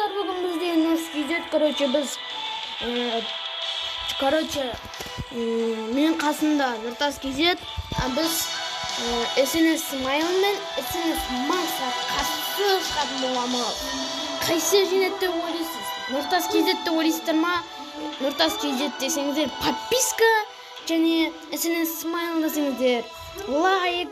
достар, бүгін бізде Нұрскизет, мен қасында Нұртас Кезет, біз SNS Smile мен SNS Max'a қатысы шығатын боламыз. Қайсы жинет деп ойлайсыз? Нұртас Кезет деп ойлайсыздар ма? Нұртас Кезет десеңіздер подписка, және SNS Smile десеңіздер лайк,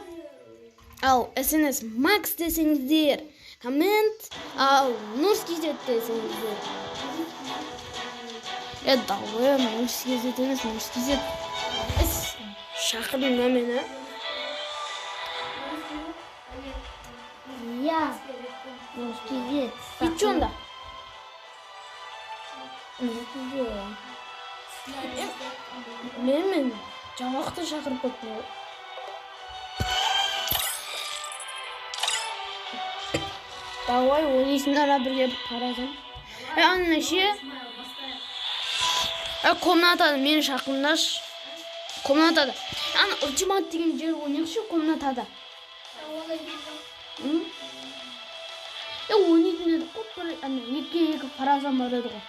ал SNS Max десеңіздер коммент, ал Нұрскизет десеңіздер. Давай, Нұрскизет емес, Нұрскизет. Шақырдың ба мені? Я, Нұрскизет. Ит онда. Мен жаңақты шақырып көппін. Давай, ойлайсыңдар бірге қарасам. Анна ше? Комнатада мені шақырыңдаршы. Комнатада. Ультимат деген жер ойнайықшы комнатада. Ойнайтын еді ғой, екі қарасам бар еді ғой.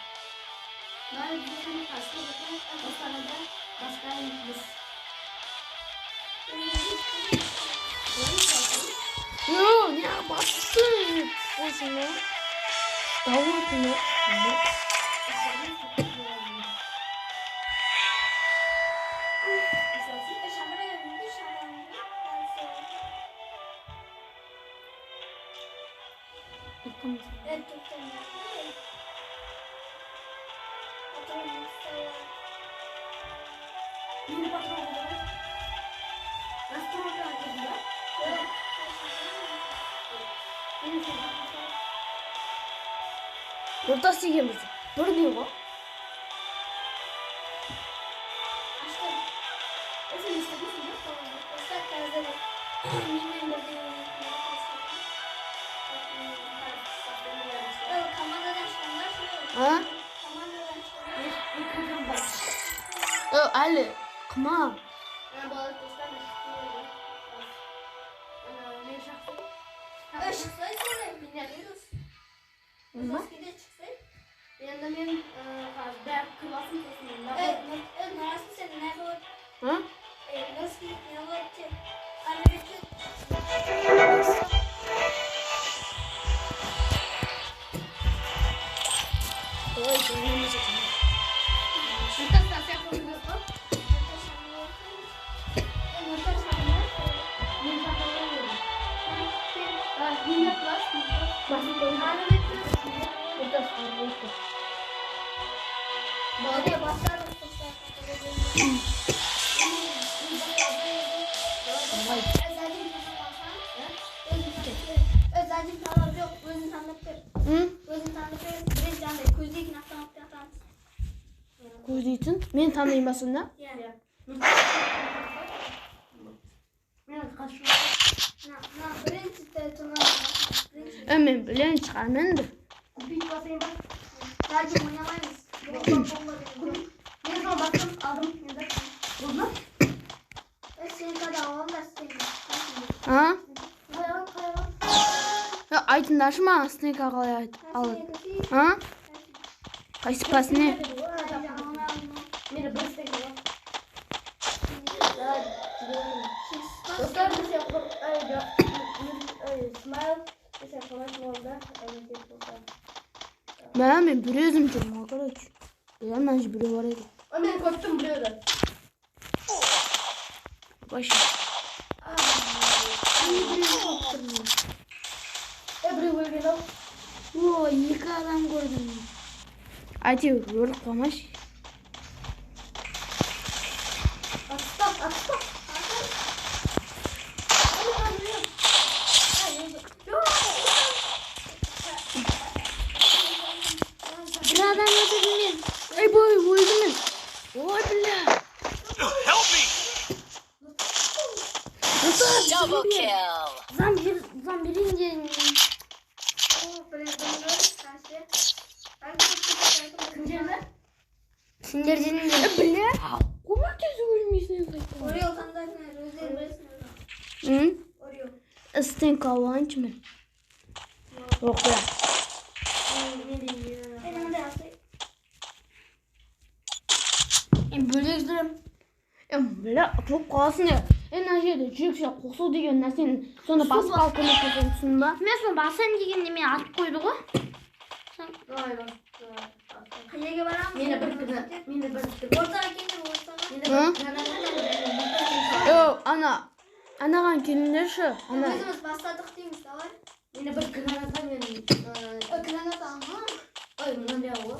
Не бastın? Olsun ya. Davul ya. Nұртас деген бізде. Бір дей ғой. Әлі, қымам. Yanında benim ben kılasım kesinlikle. Nasıl sen ne olur? Nasıl ne olur ki? Ой, не музыка. Көздейтін? Мен таныйын ба сонда? Мен білен шығармен де. Айтындашы ма, снейка қалай алады? Қайсы пасыне? Мен бір өзім жүрмін, короче. Мен же біреу бар еді. Мен көптім біреуді. Башы. Біреу өлген ау. Екі адам көрдім. Әйтеуір өліп қалмашы. Atstop. Bir adam öldürdüm ben. Ey boy, öldüm ben. Oy bile. Help me! Double kill. Zambirince. Sindircinin de. Bile. Komak gözü ölmüşsün. Oraya otandaşlar özleri versin. Oraya. Isten kavanç mı? Yok ya. Бөлектірім. Бля, çok қалсын ya. Ана жерде жүрекше қосу деген нәрсені соны басып алып көмектесен түсін ба? Мен соны басайын дегенде мен атып қойды ғой. Қайерге барамыз? Мені бір ортаға келіңдер, ана анаған келіңдерші. өзіміз бастадық дейміз, давай. Мені бір граната мен Граната аңа. ой, мынандай ғой.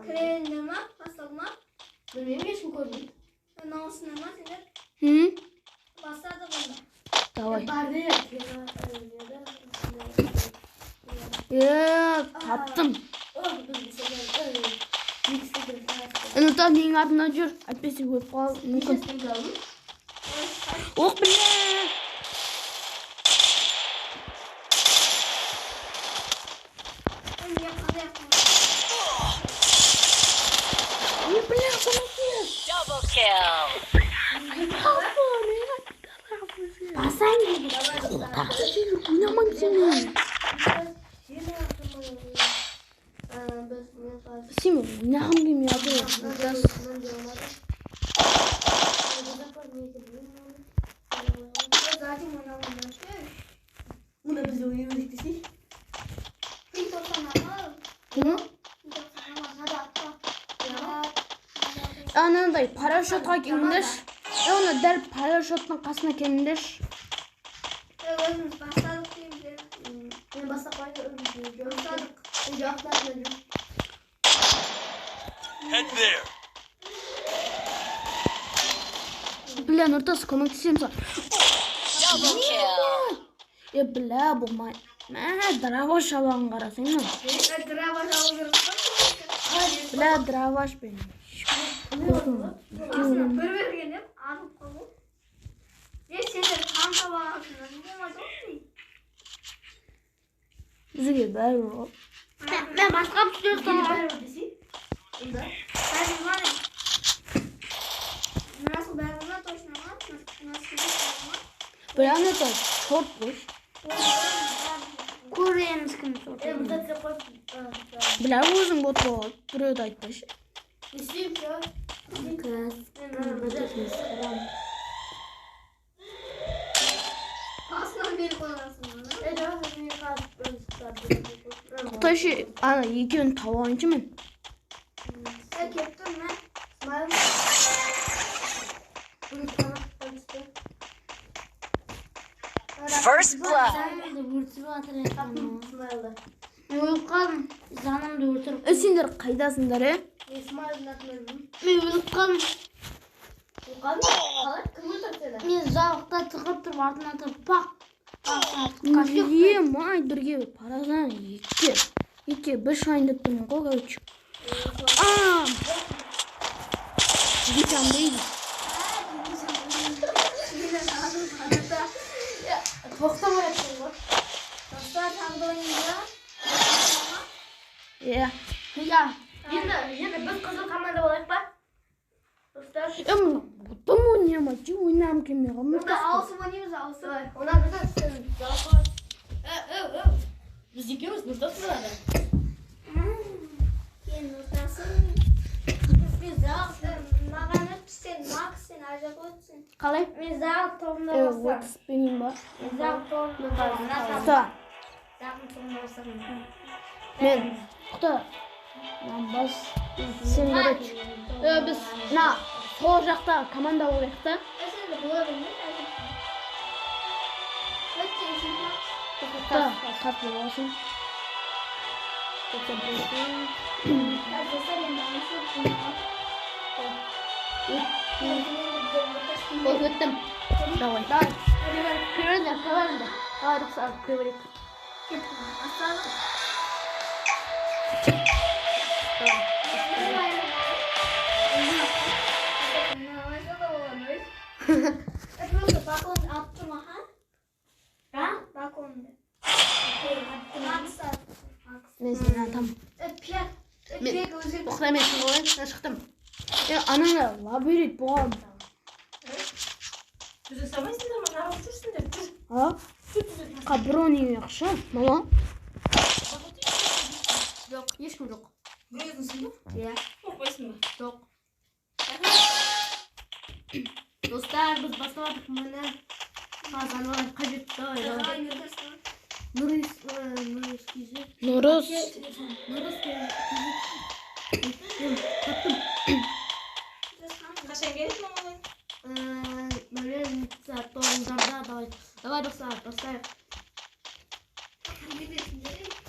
Кіреліңдер ма? Басталды ма? Білмеймін, ешкім көрмейді. Наусыңдар ма сендер? Бастадық онда. Давай. Таптым. Нұртас менің артымнан жүр. Әйтпесе өліп қалуы мүмкін. Оқ, бля! Бля, помоги! Double kill. Басайын дейді. Ойнаман сені. Сен ойнағым келмей жатыр. Мұнда бізде ойнамайық десей. Анандай парашютқа келіңдерші. Оны дәл парашюттың қасына келіңдерші. Өзіміз бастадық дейміз. Мен бастап қойды. Head there. Бля, Нұртас, көмектесемін саған. Double kill. Бля, болмай. Драва шабағын қарасың ма? Бля, драва шпен. Бір-бірген деп, атып қалу. Сендер қанша бағасыңдар, не болмайды ғой? Бізге бәрі ғой. Мен басқа түсір салам. Бәрі ма? Насыл бәрі ма точно ма? Бля, Нұртас, шорт қойш. Көреміз кім шорт. Бля, өзің бот болады. Біреуді айтпайшы. Асынан бері қойғансың ма? Құтайшы, ана екеуін тауайыншы мен. Кеттім мен. First blood. Мен өліп қалдым. Жанымды өлтіріп. Сендер қайдасыңдар, Мен өліп қалдым. Мен жалықта тығып тұрып, артына тұрып, пақ. Май, бірге паразан, екі, бір шайындып тұрмын ғой, көйчік. Geçen değil. Toksama yapayım bak. Dostlar tam da oynayacağım. Ya. Yine biz kızıl kamera olarak bak. Dostlar. Bu mu oynayamaz? Oynayam kim ya? Burada alsın oynayımız alsın. Ona bir de istedim. Biz ikimiz burada sırada. Yeni notasın. Biz de alsın. Mağana sen maksin acaba olsun. Kalay. Biz de al tomla Evet, olsun. what's benim var? Biz de al tomla olsun. Kuta. Tomla olsun. Men. Kuta. Lan bas. Sen gerek. Biz na sol жақта команда olarak da. Sen de bulabilir miyim? Kuta. Katlı olsun. Öğrettim. Давай. Привет, правильно. Давай, Роксана, привет. Просто балкон attım ha. Ha? Balkonda. Neyse, tamam. Piyat. Piyat özür. Оқытамайсың ғой, мен шықтым. Анаңа лабиринт болған. Жүзе салмайсыңдар ма? Нағып жүрсіңдер, жүр. Kabroning yaxshi. Mama. Yo'q, hech kim yo'q. Ko'ryapsizmi? Ya, Qo'rqmaysizmi? yo'q. Do'stlar, biz boshladik mana. Hozir qayerda? Nuriz kizi. Nuriz. Qachon kelasiz mama? Böyle saat doğumlarda davay. Davay dostlar.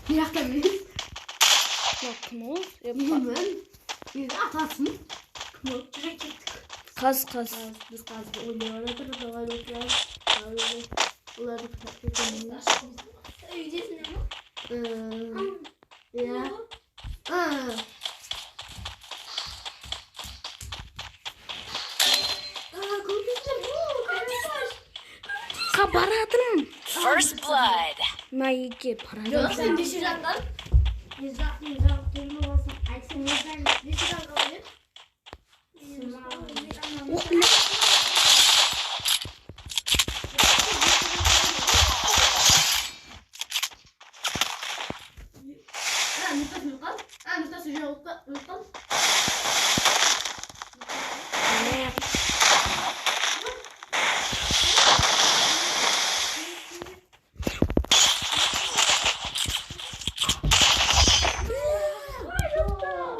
Bir dakika mı? Yok mu? Yapalım. Bir atasın. Kaz. Biz kazda oynuyoruz. Davay dostlar. Ular da kapatıyoruz. Öylesine mi? Ya. Kabaratım. First blood. Mayıcı para. Yok sen düşüreceksin. Yüzden kelime olsun. Ay sen yüzden düşüreceksin kalıyor.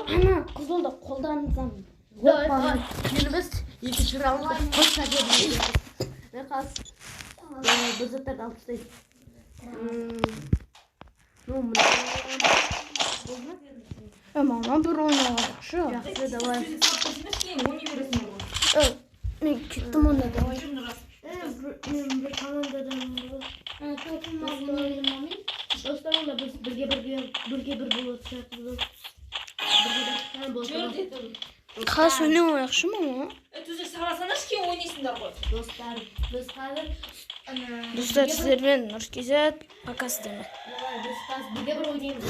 Ana kızıl da koldanızam. Yok bana. Günümüz iki roundda hoş geldiniz. Ne kas? Biz de alıştık. Ama bir oynadık şu. Yaxşı davay. Men ketdim onda davay. Bir komandadan bu. Dostlar onda biz birga bir bo'lib Qas o'ynayman yaxshimi ama? Tuzi sarasana kim o'ynaysizlar qo'y. Do'stlar, biz hozir Do'stlar, sizlar bilan Nurkizat pakasdami. Biz birga bir o'ynaymiz.